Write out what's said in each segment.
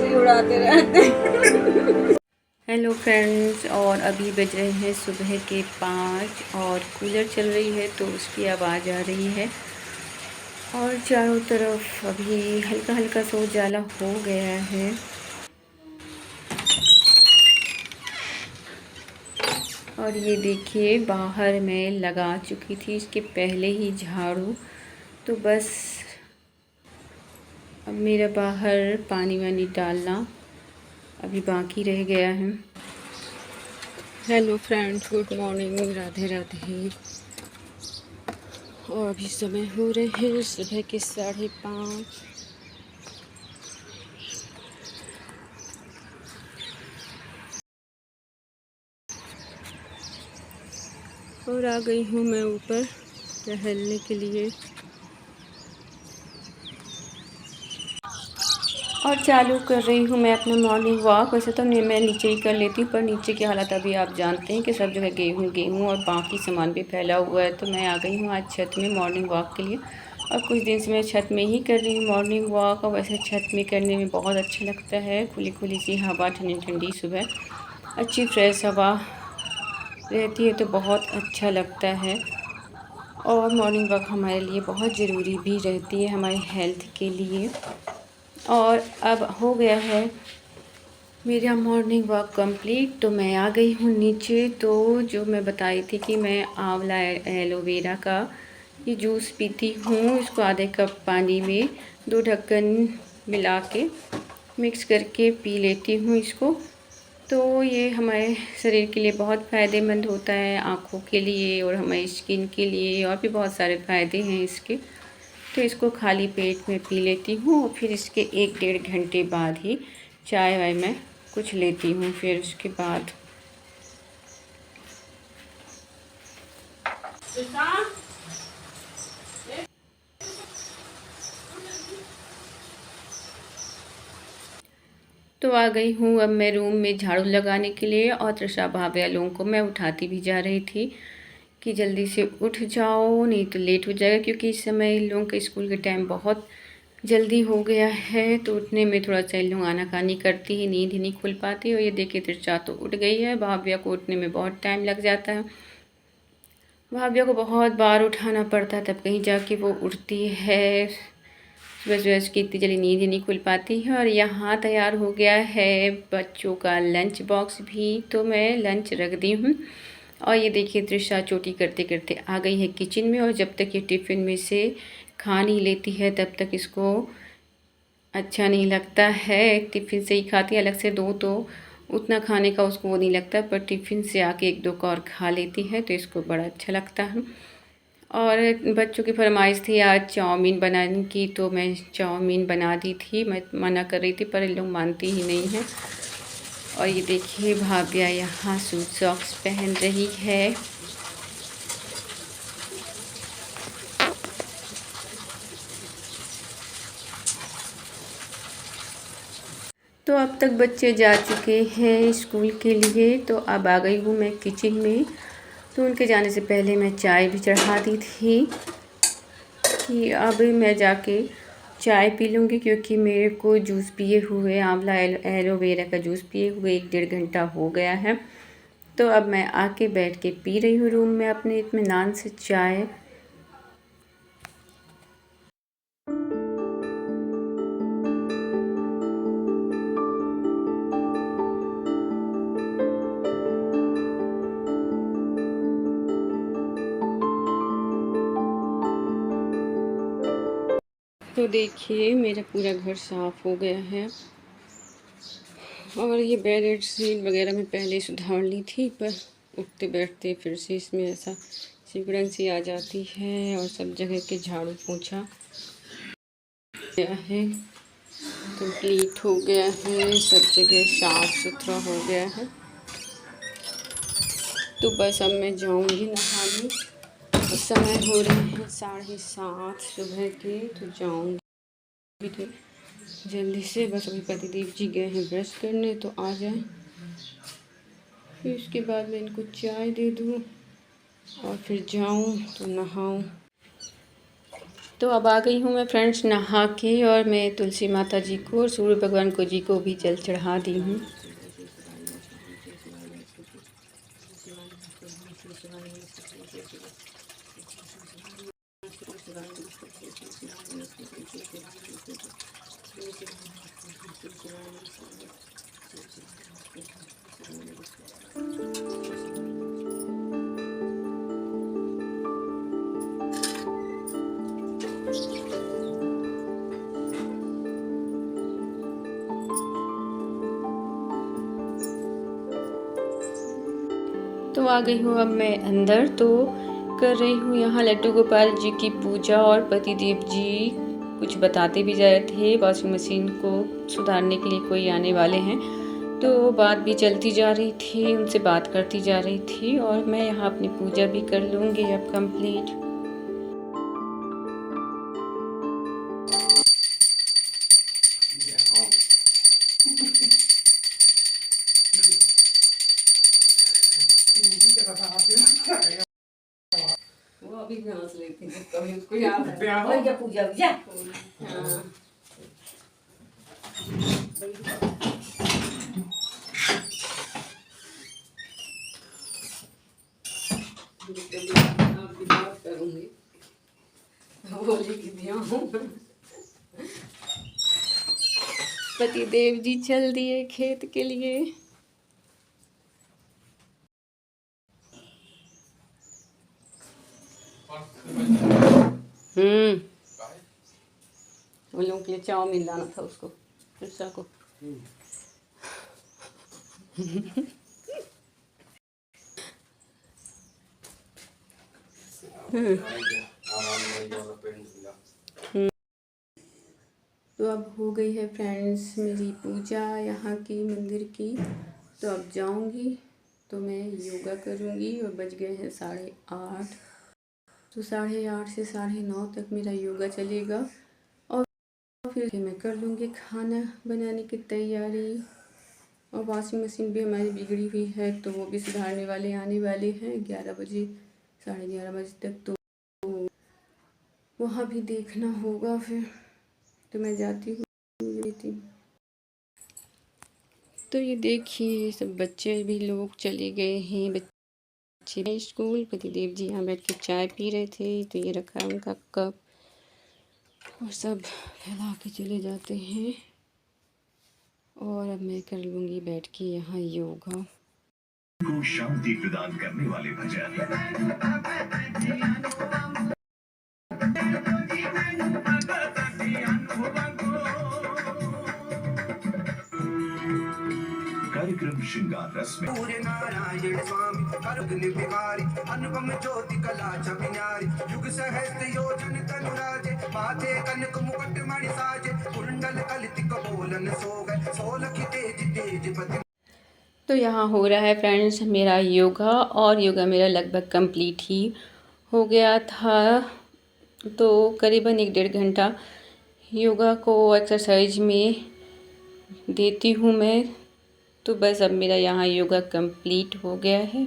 ही उड़ाते रहते। Hello friends, और अभी बज रहे हैं सुबह के 5 और कूलर चल रही है तो उसकी आवाज़ आ रही है। और चारों तरफ अभी हल्का हल्का सा उजाला हो गया है। और ये देखिए, बाहर मैं लगा चुकी थी इसके पहले ही झाड़ू, तो बस अब मेरा बाहर पानी वानी डालना अभी बाकी रह गया है। Hello friends, good morning, Radhe Radhe. और अभी समय हो रहे हैं सुबह के 5:30। और आ गई हूँ मैं ऊपर टहलने के लिए और चालू कर रही हूँ मैं अपना मॉर्निंग वॉक। वैसे तो मैं नीचे ही कर लेती हूँ, पर नीचे की हालत अभी आप जानते हैं कि सब जगह गेहूँ गेहूँ और बाकी सामान भी फैला हुआ है। तो मैं आ गई हूँ आज छत में मॉर्निंग वॉक के लिए। और कुछ दिन से मैं छत में ही कर रही हूँ मॉर्निंग वॉक। और वैसे छत में करने में बहुत अच्छा लगता है, खुली खुली सी हवा, ठंडी ठंडी सुबह अच्छी फ्रेश हवा रहती है तो बहुत अच्छा लगता है। और मॉर्निंग वॉक हमारे लिए बहुत ज़रूरी भी रहती है, हमारी हेल्थ के लिए। और अब हो गया है मेरा मॉर्निंग वॉक कंप्लीट, तो मैं आ गई हूँ नीचे। तो जो मैं बताई थी कि मैं आंवला एलोवेरा का ये जूस पीती हूँ, इसको आधे कप पानी में 2 ढक्कन मिला के मिक्स करके पी लेती हूँ इसको। तो ये हमारे शरीर के लिए बहुत फ़ायदेमंद होता है, आँखों के लिए और हमारी स्किन के लिए, और भी बहुत सारे फ़ायदे हैं इसके। तो इसको खाली पेट में पी लेती हूँ और फिर इसके 1-1.5 घंटे बाद ही चाय वाय मैं कुछ लेती हूँ। फिर उसके बाद तो आ गई हूँ अब मैं रूम में झाड़ू लगाने के लिए। और तृषा भाभी लोगों को मैं उठाती भी जा रही थी कि जल्दी से उठ जाओ, नहीं तो लेट हो जाएगा, क्योंकि इस समय इन लोगों के स्कूल के टाइम बहुत जल्दी हो गया है। तो उठने में थोड़ा सा इन लोग आनाकानी करती ही, नींद ही नहीं खुल पाती। और ये देखिए तृषा तो उठ गई है, भाव्या को उठने में बहुत टाइम लग जाता है। भाव्या को बहुत बार उठाना पड़ता है तब कहीं जाके वो उठती है। सुबह सुबह उसकी इतनी जल्दी नींद ही नहीं खुल पाती है। और यहाँ तैयार हो गया है बच्चों का लंच बॉक्स भी, तो मैं लंच रख दी हूँ। और ये देखिए तृषा चोटी करते करते आ गई है किचन में। और जब तक ये टिफ़िन में से खा नहीं लेती है तब तक इसको अच्छा नहीं लगता है। टिफ़िन से ही खाती है, अलग से दो तो उतना खाने का उसको वो नहीं लगता, पर टिफ़िन से आके 1-2 और खा लेती है तो इसको बड़ा अच्छा लगता है। और बच्चों की फरमाइश थी आज चाउमीन बनाने की, तो मैं चाउमीन बना दी थी। मैं मना कर रही थी पर इन लोग मानती ही नहीं हैं। और ये देखिए भाव्या यहाँ सूट सॉक्स पहन रही है। तो अब तक बच्चे जा चुके हैं स्कूल के लिए, तो अब आ गई हूँ मैं किचन में। तो उनके जाने से पहले मैं चाय भी चढ़ा दी थी कि अब मैं जाके चाय पी लूँगी, क्योंकि मेरे को जूस पिए हुए, आंवला एलोवेरा का जूस पिए हुए 1-1.5 घंटा हो गया है। तो अब मैं आके बैठ के पी रही हूँ रूम में अपने इत्मीनान से चाय। तो देखिए मेरा पूरा घर साफ़ हो गया है। और ये बेड शीट वगैरह मैं पहले सुधार ली थी, पर उठते बैठते फिर से इसमें ऐसा सिकुड़न सी आ जाती है। और सब जगह के झाड़ू पोंछा गया है, कंप्लीट हो गया है, सब जगह साफ़ सुथरा हो गया है। तो बस अब मैं जाऊंगी नहाने। समय हो रहे हैं 7:30 सुबह के, तो जाऊंगी तो जल्दी से। बस अभी पतिदेव जी गए हैं ब्रश करने, तो आ जाए, फिर उसके बाद मैं इनको चाय दे दूँ और फिर जाऊँ तो नहाऊँ। तो अब आ गई हूँ मैं फ्रेंड्स नहा के, और मैं तुलसी माता जी को और सूर्य भगवान को जी को भी जल चढ़ा दी हूँ। तो आ गई हूँ अब मैं अंदर, तो कर रही हूँ यहाँ लड्डू गोपाल जी की पूजा, और पतिदेव जी कुछ बताते भी जा रहे थे। वॉशिंग मशीन को सुधारने के लिए कोई आने वाले हैं, तो बात भी चलती जा रही थी, उनसे बात करती जा रही थी, और मैं यहाँ अपनी पूजा भी कर लूँगी अब कंप्लीट। वो अभी भी हंस लेती है, कभी उसको याद है और क्या पूजा जा। हाँ आपकी बात करूँगी, बोली कि दिया हूँ। पतिदेव जी चल दिए खेत के लिए। उन लोगों के लिए चाउमीन लाना था उसको, कृष्णा को। तो अब हो गई है फ्रेंड्स मेरी पूजा यहाँ की मंदिर की, तो अब जाऊँगी तो मैं योगा करूँगी, और बज गए हैं 8:30, तो 8:30 से 9:30 तक मेरा योगा चलेगा, और फिर मैं कर लूँगी खाना बनाने की तैयारी। और वॉशिंग मशीन भी हमारी बिगड़ी हुई है, तो वो भी सुधारने वाले आने वाले हैं 11 बजे 11:30 बजे तक, तो वहाँ भी देखना होगा फिर। तो मैं जाती हूँ। तो ये देखिए सब बच्चे भी लोग चले गए हैं, बच्चे स्कूल। पतिदेव जी यहाँ बैठ के चाय पी रहे थे, तो ये रखा है उनका कप, और सब फैला के चले जाते हैं। और अब मैं कर लूँगी बैठ के यहाँ योगा। को शांति प्रदान करने वाले भजन। कार्यक्रम श्रृंगार रस में सूर्य नारायण स्वामी करुण बिहारी अनुपम ज्योति कला चमिनारी युग सहस्त्र योजन तनुराजे माथे कनक मुकुट मणि साजे कुंडल कलित कपोलन सोग सोलख तेज तेज पति। तो यहाँ हो रहा है फ्रेंड्स मेरा योगा, और योगा मेरा लगभग कंप्लीट ही हो गया था। तो करीबन 1-1.5 घंटा योगा को एक्सरसाइज में देती हूँ मैं। तो बस अब मेरा यहाँ योगा कंप्लीट हो गया है,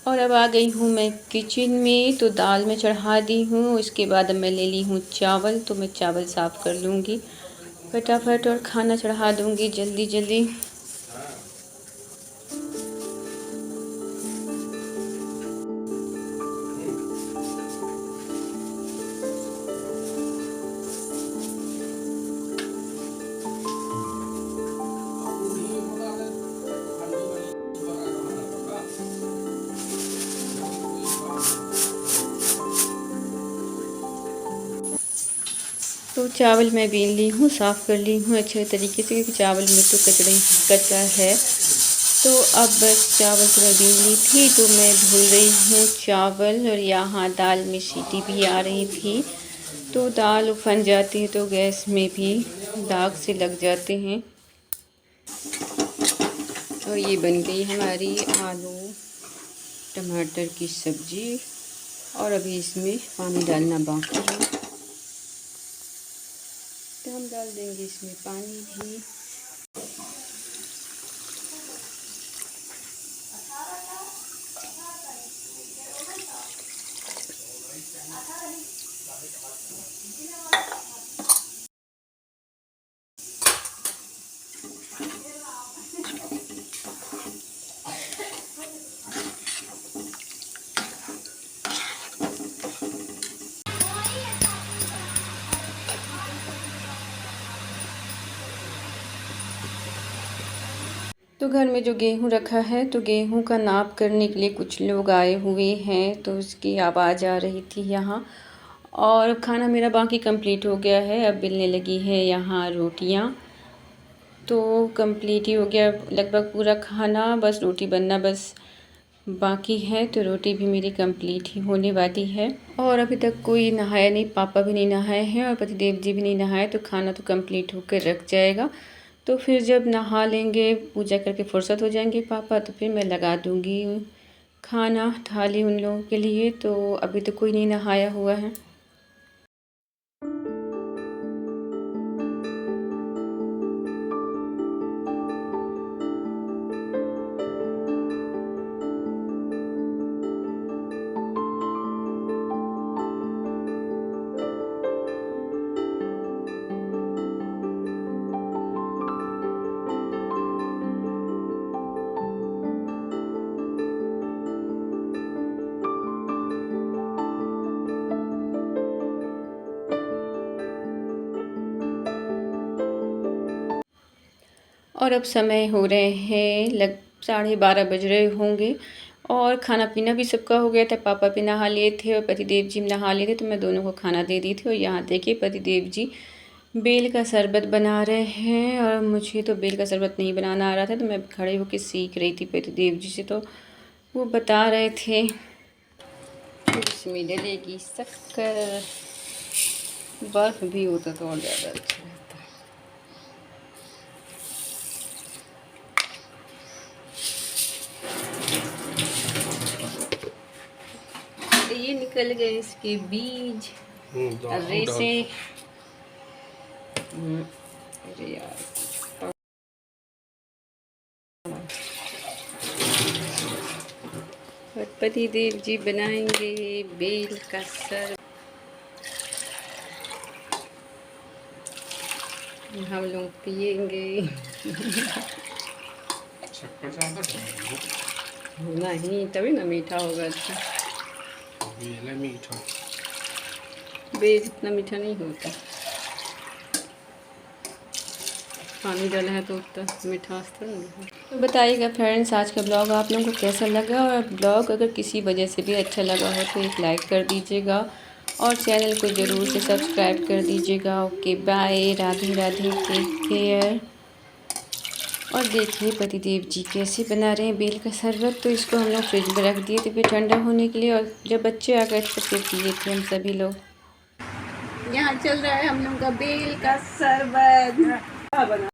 और अब आ गई हूँ मैं किचन में। तो दाल में चढ़ा दी हूँ, उसके बाद मैं ले ली हूँ चावल, तो मैं चावल साफ़ कर लूँगी फटाफट, और खाना चढ़ा दूँगी जल्दी जल्दी। तो चावल मैं बीन ली हूँ, साफ़ कर ली हूँ अच्छे तरीके से, क्योंकि चावल में तो कचरा है। तो अब बस चावल तो मैं बीन ली थी, तो मैं धुल रही हूँ चावल, और यहाँ दाल में सीटी भी आ रही थी। तो दाल उफन जाती है तो गैस में भी दाग से लग जाते हैं। और ये बन गई हमारी आलू टमाटर की सब्ज़ी, और अभी इसमें पानी डालना बाकी है, तो हम डाल देंगे इसमें पानी भी। तो घर में जो गेहूँ रखा है, तो गेहूँ का नाप करने के लिए कुछ लोग आए हुए हैं, तो उसकी आवाज़ आ रही थी यहाँ। और खाना मेरा बाकी कंप्लीट हो गया है। अब बेलने लगी है यहाँ रोटियाँ, तो कंप्लीट ही हो गया लगभग पूरा खाना, बस रोटी बनना बस बाकी है। तो रोटी भी मेरी कंप्लीट ही होने वाली है। और अभी तक कोई नहाया नहीं, पापा भी नहीं नहाए हैं और पतिदेव जी भी नहीं नहाए, तो खाना तो कंप्लीट होकर रख जाएगा। तो फिर जब नहा लेंगे, पूजा करके फुर्सत हो जाएंगे पापा, तो फिर मैं लगा दूँगी खाना थाली उन लोगों के लिए। तो अभी तो कोई नहीं नहाया हुआ है। और अब समय हो रहे हैं 12:30 बज रहे होंगे और खाना पीना भी सबका हो गया था। पापा भी नहा लिए थे और पतिदेव जी नहा लिए थे, तो मैं दोनों को खाना दे दी थी। और यहाँ देखिए पतिदेव जी बेल का शरबत बना रहे हैं और मुझे तो बेल का शरबत नहीं बनाना आ रहा था, तो मैं खड़े होकर सीख रही थी पतिदेव जी से, तो वो बता रहे थे। इसमें डलेगी शक्कर, बर्फ़ भी होता तो और ज़्यादा अच्छा रहता। ये निकल गए इसके बीज, रेसे। अरे यार, पति देव जी बनाएंगे बेल का शरबत। हम लोग पिएंगे। नहीं, तभी ना मीठा होगा। अच्छा, मीठा बेल इतना मीठा नहीं होता, पानी डाला है तो उतना मिठास तो नहीं। तो बताइएगा फ्रेंड्स, आज का ब्लॉग आप लोगों को कैसा लगा, और ब्लॉग अगर किसी वजह से भी अच्छा लगा हो तो एक लाइक कर दीजिएगा और चैनल को ज़रूर से सब्सक्राइब कर दीजिएगा। Okay bye, Radhe Radhe, take care. और देखिए पतिदेव जी कैसे बना रहे हैं बेल का शरबत। तो इसको हम लोग फ्रिज में रख दिए थे फिर ठंडा होने के लिए, और जब बच्चे आ गए तो फिर पिए थे हम सभी लोग। यहाँ चल रहा है हम लोग का बेल का शरबत।